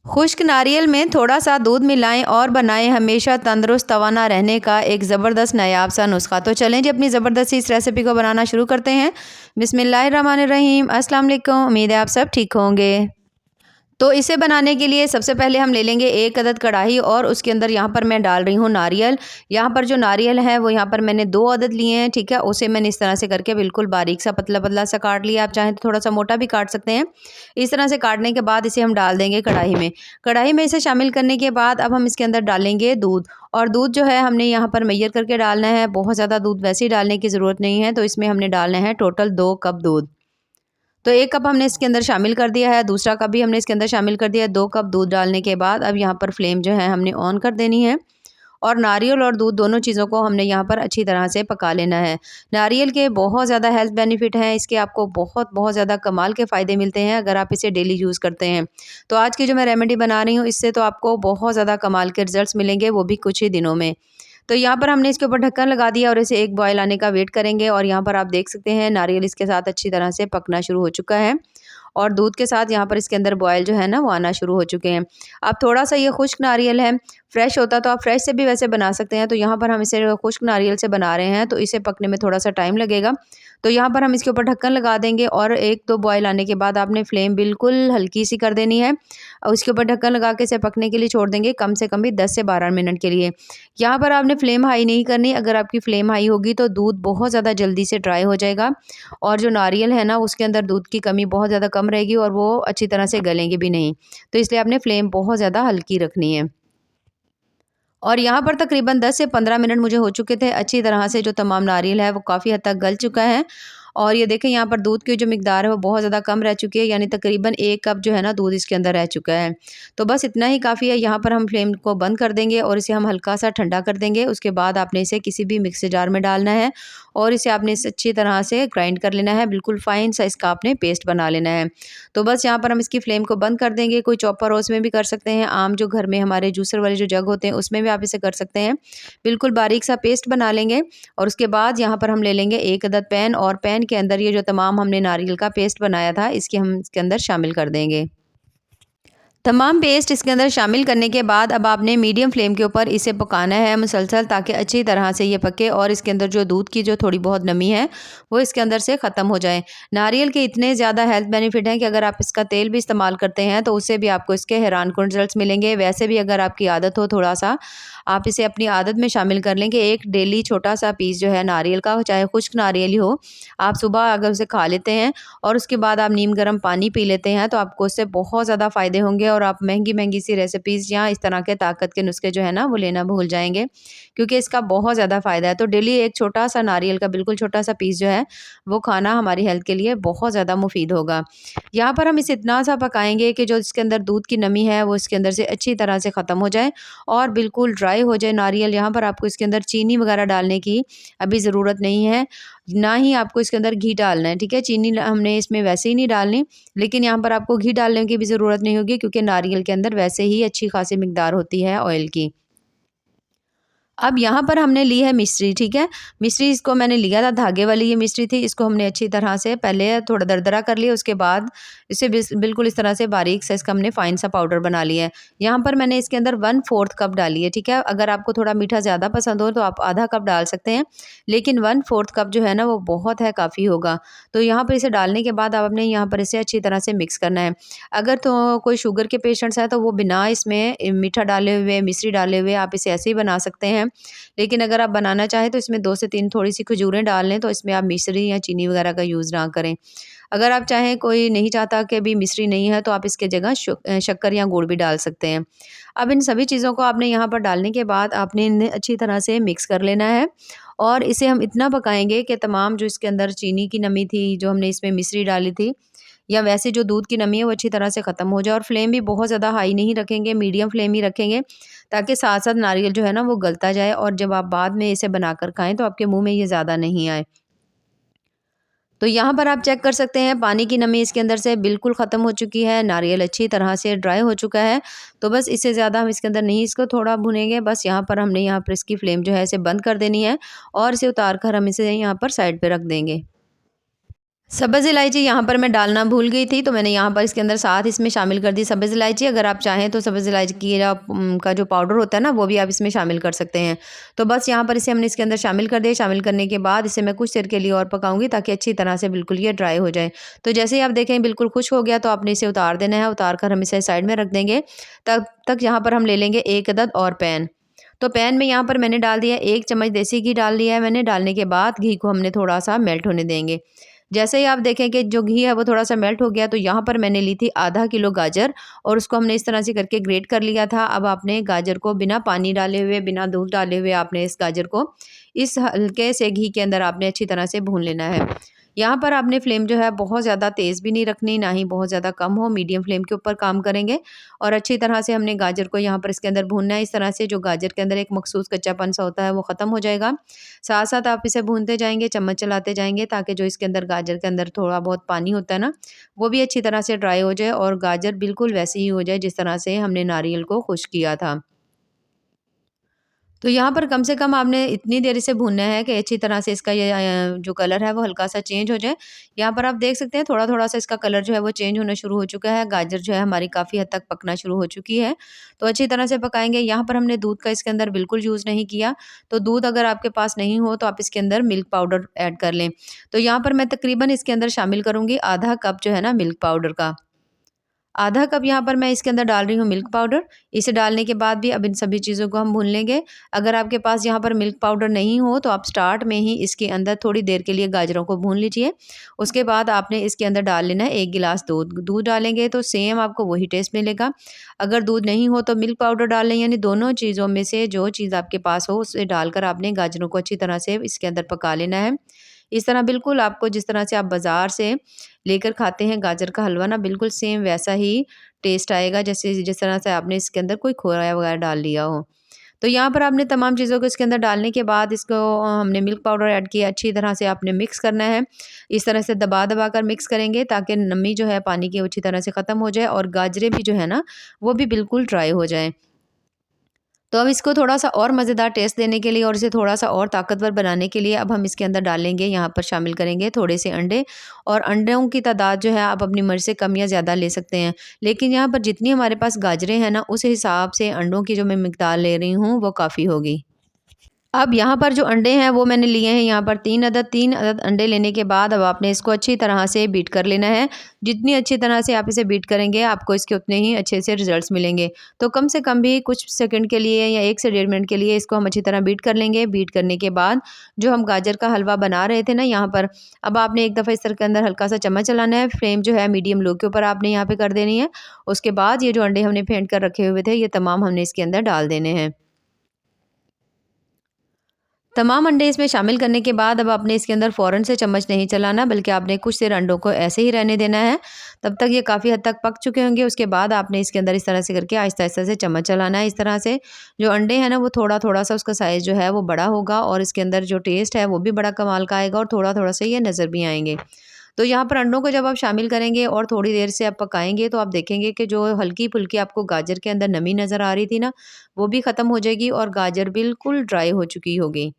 खुश्क नारियल में थोड़ा-सा दूध मिलाएँ और बनाएँ हमेशा तंदुरुस्त तवाना रहने का एक ज़बरदस्त नायाब सा नुस्ख़ा। तो चलें जी अपनी ज़बरदस्त इस रेसिपी को बनाना शुरू करते हैं। बिस्मिल्लाहिर्रहमानिर्रहीम। अस्सलाम वालेकुम। उम्मीद है आप सब ठीक होंगे। तो इसे बनाने के लिए सबसे पहले हम ले लेंगे 1 अदद कढ़ाई और उसके अंदर यहाँ पर मैं डाल रही हूँ नारियल। यहाँ पर जो नारियल है वो यहाँ पर मैंने 2 अदद लिए हैं, ठीक है? उसे मैंने इस तरह से करके बिल्कुल बारीक सा पतला-पतला सा काट लिया। आप चाहें तो थोड़ा-सा मोटा भी काट सकते हैं। इस तरह से काटने के बाद इसे हम डाल देंगे कढ़ाई में। कढ़ाई में इसे शामिल करने के बाद अब हम इसके अंदर डालेंगे दूध और दूध जो है हमने यहाँ पर मेजर करके डालना है। बहुत ज़्यादा दूध वैसे ही डालने की ज़रूरत नहीं है, तो इसमें हमने डालना है टोटल 2 कप दूध। तो 1 कप हमने इसके अंदर शामिल कर दिया है, दूसरा कप भी हमने इसके अंदर शामिल कर दिया है। 2 कप दूध डालने के बाद अब यहाँ पर फ्लेम जो है हमने ऑन कर देनी है और नारियल और दूध दोनों चीज़ों को हमने यहाँ पर अच्छी तरह से पका लेना है। नारियल के बहुत ज़्यादा हेल्थ बेनिफिट हैं, इसके आपको बहुत ज़्यादा कमाल के फ़ायदे मिलते हैं अगर आप इसे डेली यूज़ करते हैं। तो आज की जो मैं रेमेडी बना रही हूँ, इससे तो आपको बहुत ज़्यादा कमाल के रिज़ल्ट्स मिलेंगे, वो भी कुछ ही दिनों में। तो यहाँ पर हमने इसके ऊपर ढक्कन लगा दिया और इसे एक बॉयल आने का वेट करेंगे और यहाँ पर आप देख सकते हैं नारियल इसके साथ अच्छी तरह से पकना शुरू हो चुका है और दूध के साथ यहाँ पर इसके अंदर बॉयल जो है ना वो आना शुरू हो चुके हैं। अब थोड़ा-सा ये खुश्क नारियल है, फ्रेश होता तो आप फ्रेश से भी वैसे बना सकते हैं, तो यहाँ पर हम इसे खुश्क नारियल से बना रहे हैं, तो इसे पकने में थोड़ा-सा टाइम लगेगा। तो यहाँ पर हम इसके ऊपर ढक्कन लगा देंगे और 1-2 बॉयल आने के बाद आपने फ्लेम बिल्कुल हल्की-सी कर देनी है और उसके ऊपर ढक्कन लगा के इसे पकने के लिए छोड़ देंगे कम से कम भी 10 से 12 मिनट के लिए। यहाँ पर आपने फ्लेम हाई नहीं करनी, अगर आपकी फ्लेम हाई होगी तो दूध बहुत ज़्यादा जल्दी से ड्राई हो जाएगा और जो नारियल है ना उसके अंदर दूध की कमी बहुत ज़्यादा कम रहेगी और वो अच्छी तरह से गलेंगे भी नहीं। तो इसलिए आपने फ्लेम बहुत ज़्यादा हल्की रखनी है। और यहाँ पर तकरीबन 10 से 15 मिनट मुझे हो चुके थे। अच्छी तरह से जो तमाम नारियल है वो काफ़ी हद तक गल चुका है और ये देखें यहाँ पर दूध की जो मिकदार है वो बहुत ज़्यादा कम रह चुकी है, यानी तकरीबन 1 कप जो है ना दूध इसके अंदर रह चुका है। तो बस इतना ही काफ़ी है। यहाँ पर हम फ्लेम को बंद कर देंगे और इसे हम हल्का सा ठंडा कर देंगे। उसके बाद आपने इसे किसी भी मिक्सर जार में डालना है और इसे आपने इसे अच्छी तरह से ग्राइंड कर लेना है। बिल्कुल फाइन सा इसका आपने पेस्ट बना लेना है। तो बस यहाँ पर हम इसकी फ्लेम को बंद कर देंगे। कोई चॉपर हो उसमें भी कर सकते हैं। आम जो घर में हमारे जूसर वाले जो जग होते हैं उसमें भी आप इसे कर सकते हैं। बिल्कुल बारीक सा पेस्ट बना लेंगे और उसके बाद यहाँ पर हम ले लेंगे 1 अदद पैन और पैन के अंदर ये जो तमाम हमने नारियल का पेस्ट बनाया था इसकी हम इसके अंदर शामिल कर देंगे। तमाम पेस्ट इसके अंदर शामिल करने के बाद अब आपने मीडियम फ्लेम के ऊपर इसे पकाना है मुसलसल, ताकि अच्छी तरह से ये पके और इसके अंदर जो दूध की जो थोड़ी बहुत नमी है वो इसके अंदर से ख़त्म हो जाए। नारियल के इतने ज़्यादा हेल्थ बेनिफिट हैं कि अगर आप इसका तेल भी इस्तेमाल करते हैं तो उससे भी आपको इसके हैरानकुन रिजल्ट्स मिलेंगे। वैसे भी अगर आपकी आदत हो थोड़ा सा आप इसे अपनी आदत में शामिल कर लें कि एक डेली छोटा सा पीस जो है नारियल का, चाहे खुश्क नारियल ही हो, आप सुबह अगर उसे खा लेते हैं और उसके बाद आप नीम गर्म पानी पी लेते हैं तो आपको उससे बहुत ज़्यादा फ़ायदे होंगे और आप महंगी-महंगी सी रेसिपीज़ या इस तरह के ताकत के नुस्खे जो है ना वो लेना भूल जाएँगे, क्योंकि इसका बहुत ज़्यादा फ़ायदा है। तो डेली एक छोटा-सा नारियल का बिल्कुल छोटा-सा पीस जो है वो खाना हमारी हेल्थ के लिए बहुत ज़्यादा मुफ़ीद होगा। यहाँ पर हम इसे इतना सा पकाएँगे कि जो इसके अंदर दूध की नमी है वो इसके अंदर से अच्छी तरह से ख़त्म हो जाए और बिल्कुल ड्राई हो जाए नारियल। यहाँ पर आपको इसके अंदर चीनी वगैरह डालने की अभी ज़रूरत नहीं है, ना ही आपको इसके अंदर घी डालना है, ठीक है? चीनी हमने इसमें वैसे ही नहीं डालनी, लेकिन यहाँ पर आपको घी डालने की भी ज़रूरत नहीं होगी क्योंकि नारियल के अंदर वैसे ही अच्छी खासी मिकदार होती है ऑयल की। अब यहाँ पर हमने ली है मिश्री, ठीक है? मिश्री इसको मैंने लिया था, धागे वाली ये मिश्री थी। इसको हमने अच्छी तरह से पहले थोड़ा दरदरा कर लिया, उसके बाद इसे बिल्कुल इस तरह से बारीक सा इसका हमने फ़ाइन सा पाउडर बना लिया है। यहाँ पर मैंने इसके अंदर 1/4 कप डाली है, ठीक है? अगर आपको थोड़ा मीठा ज़्यादा पसंद हो तो आप आधा कप डाल सकते हैं, लेकिन 1/4 कप जो है ना वो बहुत है, काफ़ी होगा। तो यहाँ पर इसे डालने के बाद आपने यहाँ पर इसे अच्छी तरह से मिक्स करना है। अगर तो कोई शुगर के पेशेंट्स हैं तो वो बिना इसमें मीठा डाले हुए, मिश्री डाले हुए आप इसे ऐसे ही बना सकते हैं। लेकिन अगर आप बनाना चाहें तो इसमें 2 से 3 थोड़ी-सी खजूरें डाल लें, तो इसमें आप मिश्री या चीनी वगैरह का यूज़ ना करें। अगर आप चाहें, कोई नहीं चाहता कि अभी मिश्री नहीं है, तो आप इसके जगह शक्कर या गुड़ भी डाल सकते हैं। अब इन सभी चीज़ों को आपने यहाँ पर डालने के बाद आपने इन्हें अच्छी तरह से मिक्स कर लेना है और इसे हम इतना पकाएँगे कि तमाम जो इसके अंदर चीनी की नमी थी, जो हमने इसमें मिश्री डाली थी या वैसे जो दूध की नमी है वो अच्छी तरह से ख़त्म हो जाए और फ्लेम भी बहुत ज़्यादा हाई नहीं रखेंगे, मीडियम फ्लेम ही रखेंगे, ताकि साथ-साथ नारियल जो है ना वो गलता जाए और जब आप बाद में इसे बनाकर खाएँ तो आपके मुँह में ये ज़्यादा नहीं आए। तो यहाँ पर आप चेक कर सकते हैं पानी की नमी इसके अंदर से बिल्कुल ख़त्म हो चुकी है, नारियल अच्छी तरह से ड्राई हो चुका है। तो बस इससे ज़्यादा हम इसके अंदर नहीं इसको थोड़ा भुनेंगे, बस यहाँ पर हमने यहाँ पर इसकी फ्लेम जो है इसे बंद कर देनी है और इसे उतार कर हम इसे यहाँ पर साइड पे रख देंगे। सब्ज़ इलायची यहाँ पर मैं डालना भूल गई थी, तो मैंने यहाँ पर इसके अंदर साथ इसमें शामिल कर दी सब्ज़ इलायची। अगर आप चाहें तो सब्ज़ इलायची की का जो पाउडर होता है ना, वो भी आप इसमें शामिल कर सकते हैं। तो बस यहाँ पर इसे हमने इसके अंदर शामिल कर दिया। शामिल करने के बाद इसे मैं कुछ देर के लिए और पकाऊँगी, ताकि अच्छी तरह से बिल्कुल ये ड्राई हो जाए। तो जैसे ही आप देखें बिल्कुल खुश्क हो गया, तो आपने इसे उतार देना है। उतार कर हम इसे साइड में रख देंगे। तब तक यहाँ पर हम ले लेंगे 1 अदद और पैन। तो पैन में यहाँ पर मैंने डाल दिया 1 चम्मच देसी घी डाल दिया है मैंने। डालने के बाद घी को हमने थोड़ा-सा मेल्ट होने देंगे। जैसे ही आप देखें कि जो घी है वो थोड़ा-सा मेल्ट हो गया, तो यहाँ पर मैंने ली थी आधा किलो गाजर और उसको हमने इस तरह से करके ग्रेट कर लिया था। अब आपने गाजर को बिना पानी डाले हुए, बिना दूध डाले हुए आपने इस गाजर को इस हल्के से घी के अंदर आपने अच्छी तरह से भून लेना है। यहाँ पर आपने फ्लेम जो है बहुत ज़्यादा तेज़ भी नहीं रखनी, ना ही बहुत ज़्यादा कम हो, मीडियम फ्लेम के ऊपर काम करेंगे और अच्छी तरह से हमने गाजर को यहाँ पर इसके अंदर भूनना है। इस तरह से जो गाजर के अंदर एक मखसूस कच्चापन सा होता है वो ख़त्म हो जाएगा। साथ-साथ आप इसे भूनते जाएँगे, चम्मच चलाते जाएँगे, ताकि जो इसके अंदर गाजर के अंदर थोड़ा बहुत पानी होता है ना, वो भी अच्छी तरह से ड्राई हो जाए और गाजर बिल्कुल वैसे ही हो जाए जिस तरह से हमने नारियल को खुश किया था। तो यहाँ पर कम से कम आपने इतनी देर इसे भूनना है कि अच्छी तरह से इसका ये जो कलर है वो हल्का-सा चेंज हो जाए। यहाँ पर आप देख सकते हैं थोड़ा-थोड़ा सा इसका कलर जो है वो चेंज होना शुरू हो चुका है। गाजर जो है हमारी काफ़ी हद तक पकना शुरू हो चुकी है। तो अच्छी तरह से पकाएँगे। यहाँ पर हमने दूध का इसके अंदर बिल्कुल यूज़ नहीं किया। तो दूध अगर आपके पास नहीं हो तो आप इसके अंदर मिल्क पाउडर ऐड कर लें। तो यहाँ पर मैं तकरीबन इसके अंदर शामिल करूँगी आधा कप जो है ना मिल्क पाउडर का। आधा कप यहाँ पर मैं इसके अंदर डाल रही हूँ मिल्क पाउडर। इसे डालने के बाद भी अब इन सभी चीज़ों को हम भून लेंगे। अगर आपके पास यहाँ पर मिल्क पाउडर नहीं हो तो आप स्टार्ट में ही इसके अंदर थोड़ी देर के लिए गाजरों को भून लीजिए। उसके बाद आपने इसके अंदर डाल लेना है 1 गिलास दूध। दूध डालेंगे तो सेम आपको वही टेस्ट मिलेगा। अगर दूध नहीं हो तो मिल्क पाउडर डाल लें, यानी दोनों चीज़ों में से जो चीज़ आपके पास हो उसे डालकर आपने गाजरों को अच्छी तरह से इसके अंदर पका लेना है। इस तरह बिल्कुल आपको जिस तरह से आप बाज़ार से लेकर खाते हैं गाजर का हलवा ना, बिल्कुल सेम वैसा ही टेस्ट आएगा जैसे जिस तरह से आपने इसके अंदर कोई खोया वगैरह डाल लिया हो। तो यहाँ पर आपने तमाम चीज़ों को इसके अंदर डालने के बाद इसको हमने मिल्क पाउडर ऐड किया, अच्छी तरह से आपने मिक्स करना है। इस तरह से दबा-दबा कर मिक्स करेंगे ताकि नमी जो है पानी की अच्छी तरह से ख़त्म हो जाए और गाजरें भी जो है ना वो भी बिल्कुल ड्राई हो जाएँ। तो अब इसको थोड़ा-सा और मज़ेदार टेस्ट देने के लिए और इसे थोड़ा-सा और ताकतवर बनाने के लिए अब हम इसके अंदर डालेंगे, यहाँ पर शामिल करेंगे थोड़े से अंडे और अंडों की तादाद जो है आप अपनी मर्ज़ी से कम या ज़्यादा ले सकते हैं। लेकिन यहाँ पर जितनी हमारे पास गाजरें हैं ना, उस हिसाब से अंडों की जो मैं मिक़दार ले रही हूँ, वो काफ़ी होगी। अब यहाँ पर जो अंडे हैं वो मैंने लिए हैं यहाँ पर 3 अदद अंडे लेने के बाद अब आपने इसको अच्छी तरह से बीट कर लेना है। जितनी अच्छी तरह से आप इसे बीट करेंगे आपको इसके उतने ही अच्छे से रिज़ल्ट्स मिलेंगे। तो कम से कम भी कुछ सेकंड के लिए या 1 से डेढ़ मिनट के लिए इसको हम अच्छी तरह बीट कर लेंगे। बीट करने के बाद जो हम गाजर का हलवा बना रहे थे ना यहाँ पर, अब आपने एक दफ़ा इस तरह के अंदर हल्का-सा चम्मच चलाना है। फ्लेम जो है मीडियम लो के ऊपर आपने यहाँ पे कर देनी है। उसके बाद ये जो अंडे हमने फेंट कर रखे हुए थे, ये तमाम हमने इसके अंदर डाल देने हैं। तमाम अंडे इसमें शामिल करने के बाद अब आपने इसके अंदर फ़ौरन से चम्मच नहीं चलाना, बल्कि आपने कुछ देर अंडों को ऐसे ही रहने देना है। तब तक ये काफ़ी हद तक पक चुके होंगे। उसके बाद आपने इसके अंदर इस तरह से करके आहिस्ता-आहिस्ता से चम्मच चलाना है। इस तरह से जो अंडे हैं ना वो थोड़ा-थोड़ा सा उसका साइज़ जो है वो बड़ा होगा और इसके अंदर जो टेस्ट है वो भी बड़ा कमाल का आएगा और थोड़ा-थोड़ा से ये नज़र भी आएँगे। तो यहाँ पर अंडों को जब आप शामिल करेंगे और थोड़ी देर से आप पकाएँगे तो आप देखेंगे कि जो हल्की-फुल्की आपको गाजर के अंदर नमी नज़र आ रही थी ना, वो भी ख़त्म हो जाएगी और गाजर बिल्कुल ड्राई हो चुकी होगी।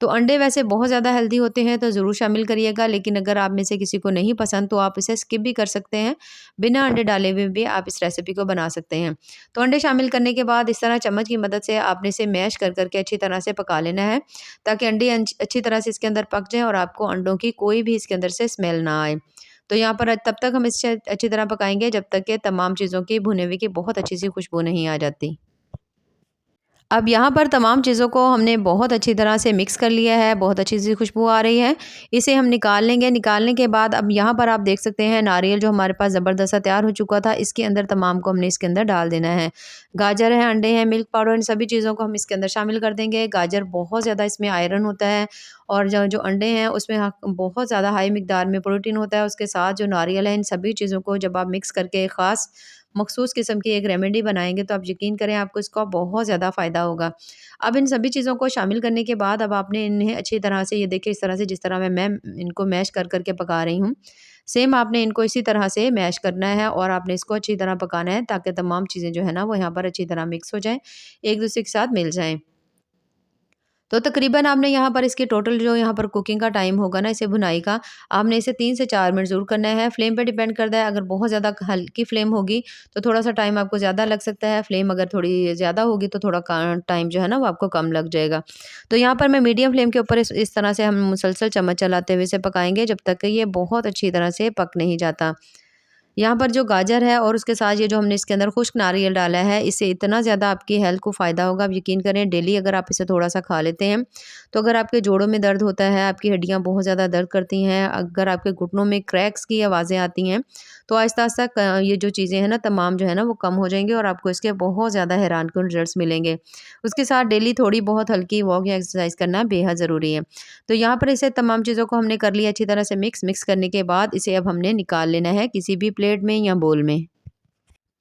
तो अंडे वैसे बहुत ज़्यादा हेल्दी होते हैं तो ज़रूर शामिल करिएगा, लेकिन अगर आप में से किसी को नहीं पसंद तो आप इसे स्किप भी कर सकते हैं। बिना अंडे डाले हुए भी आप इस रेसिपी को बना सकते हैं। तो अंडे शामिल करने के बाद इस तरह चम्मच की मदद से आपने इसे मैश कर के अच्छी तरह से पका लेना है, ताकि अंडे अच्छी तरह से इसके अंदर पक जाएँ और आपको अंडों की कोई भी इसके अंदर से स्मेल ना आए। तो यहाँ पर तब तक हम इसे अच्छी तरह पकाएँगे जब तक कि तमाम चीज़ों की भुने हुए की बहुत अच्छी सी खुशबू नहीं आ जाती। अब यहाँ पर तमाम चीज़ों को हमने बहुत अच्छी तरह से मिक्स कर लिया है, बहुत अच्छी सी खुशबू आ रही है। इसे हम निकाल लेंगे, निकालने के बाद अब यहाँ पर आप देख सकते हैं नारियल जो हमारे पास ज़बरदस्त सा तैयार हो चुका था, इसके अंदर तमाम को हमने इसके अंदर डाल देना है। गाजर है, अंडे हैं, मिल्क पाउडर, इन सभी चीज़ों को हम इसके अंदर शामिल कर देंगे। गाजर बहुत ज़्यादा इसमें आयरन होता है और जो जो अंडे हैं उसमें बहुत ज़्यादा हाई मिकदार में प्रोटीन होता है। उसके साथ जो नारियल है, इन सभी चीज़ों को जब आप मिक्स करके ख़ास मखसूस किस्म की एक रेमेडी बनाएँगे तो आप यकीन करें आपको इसका बहुत ज़्यादा फ़ायदा होगा। अब इन सभी चीज़ों को शामिल करने के बाद अब आपने इन्हें अच्छी तरह से ये देखिए इस तरह से जिस तरह मैं इनको मैश कर के पका रही हूँ, सेम आपने इनको इसी तरह से मैश करना है और आपने इसको अच्छी तरह पकाना है ताकि तमाम चीज़ें जो है ना वो यहाँ पर अच्छी तरह मिक्स हो जाएँ, एक-दूसरे के साथ मिल जाएँ। तो तकरीबन आपने यहाँ पर इसकी टोटल जो यहाँ पर कुकिंग का टाइम होगा ना इसे भुनाई का, आपने इसे 3 से 4 मिनट ज़रूर करना है। फ्लेम पे डिपेंड करता है, अगर बहुत ज़्यादा हल्की फ्लेम होगी तो थोड़ा-सा टाइम आपको ज़्यादा लग सकता है, फ्लेम अगर थोड़ी ज़्यादा होगी तो थोड़ा का टाइम जो है ना वो आपको कम लग जाएगा। तो यहाँ पर मैं मीडियम फ्लेम के ऊपर इस तरह से हम मुसलसल चम्मच चलाते हुए इसे पकाएँगे जब तक कि ये बहुत अच्छी तरह से पक नहीं जाता। यहाँ पर जो गाजर है और उसके साथ ये जो हमने इसके अंदर खुश्क नारियल डाला है, इससे इतना ज़्यादा आपकी हेल्थ को फ़ायदा होगा, आप यकीन करें डेली अगर आप इसे थोड़ा-सा खा लेते हैं, तो अगर आपके जोड़ों में दर्द होता है, आपकी हड्डियाँ बहुत ज़्यादा दर्द करती हैं, अगर आपके घुटनों में क्रैक्स की आवाज़ें आती हैं, तो आहिस्ता-आहिस्ता ये जो चीज़ें हैं ना तमाम जो है ना वो कम हो जाएँगी और आपको इसके बहुत ज़्यादा हैरानकुन रिज़ल्ट्स मिलेंगे। उसके साथ डेली थोड़ी बहुत हल्की वॉक या एक्सरसाइज़ करना बेहद ज़रूरी है। तो यहाँ पर इसे तमाम चीज़ों को हमने कर लिया अच्छी तरह से मिक्स करने के बाद इसे अब हमने निकाल लेना है किसी भी प्लेट में या बोल में।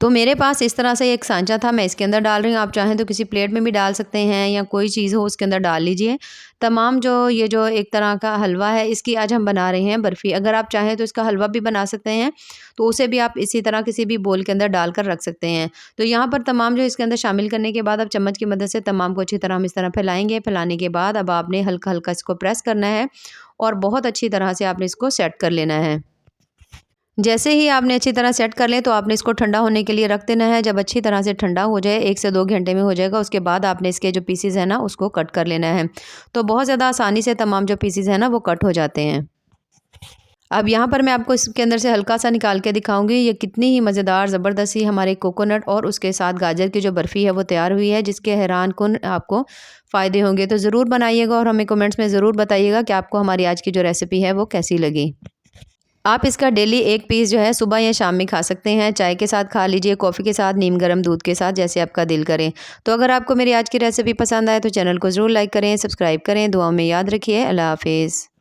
तो मेरे पास इस तरह से एक सांचा था, मैं इसके अंदर डाल रही हूँ, आप चाहें तो किसी प्लेट में भी डाल सकते हैं या कोई चीज़ हो उसके अंदर डाल लीजिए। तमाम जो ये जो एक तरह का हलवा है इसकी आज हम बना रहे हैं बर्फ़ी। अगर आप चाहें तो इसका हलवा भी बना सकते हैं, तो उसे भी आप इसी तरह किसी भी बोल के अंदर डालकर रख सकते हैं। तो यहाँ पर तमाम जो इसके अंदर शामिल करने के बाद अब चम्मच की मदद से तमाम को अच्छी तरह हम इस तरह फैलाएँगे। फैलाने के बाद अब आपने हल्का-हल्का इसको प्रेस करना है और बहुत अच्छी तरह से आपने इसको सेट कर लेना है। जैसे ही आपने अच्छी तरह सेट कर लें तो आपने इसको ठंडा होने के लिए रख देना है। जब अच्छी तरह से ठंडा हो जाए 1 से 2 घंटे में हो जाएगा, उसके बाद आपने इसके जो पीसेज़ हैं ना उसको कट कर लेना है। तो बहुत ज़्यादा आसानी से तमाम जो पीसेज़ हैं ना वो कट हो जाते हैं। अब यहाँ पर मैं आपको इसके अंदर से हल्का-सा निकाल के दिखाऊँगी, ये कितनी ही मज़ेदार ज़बरदस्त सी हमारे कोकोनट और उसके साथ गाजर की जो बर्फ़ी है वो तैयार हुई है, जिसके हैरानकुन आपको फ़ायदे होंगे। तो ज़रूर बनाइएगा और हमें कमेंट्स में ज़रूर बताइएगा कि आपको हमारी आज की जो रेसिपी है वो कैसी लगी। आप इसका डेली 1 पीस जो है सुबह या शाम में खा सकते हैं। चाय के साथ खा लीजिए, कॉफ़ी के साथ, नीम गर्म दूध के साथ, जैसे आपका दिल करे। तो अगर आपको मेरी आज की रेसिपी पसंद आए तो चैनल को ज़रूर लाइक करें, सब्सक्राइब करें। दुआओं में याद रखिए। अल्लाह हाफ़िज़।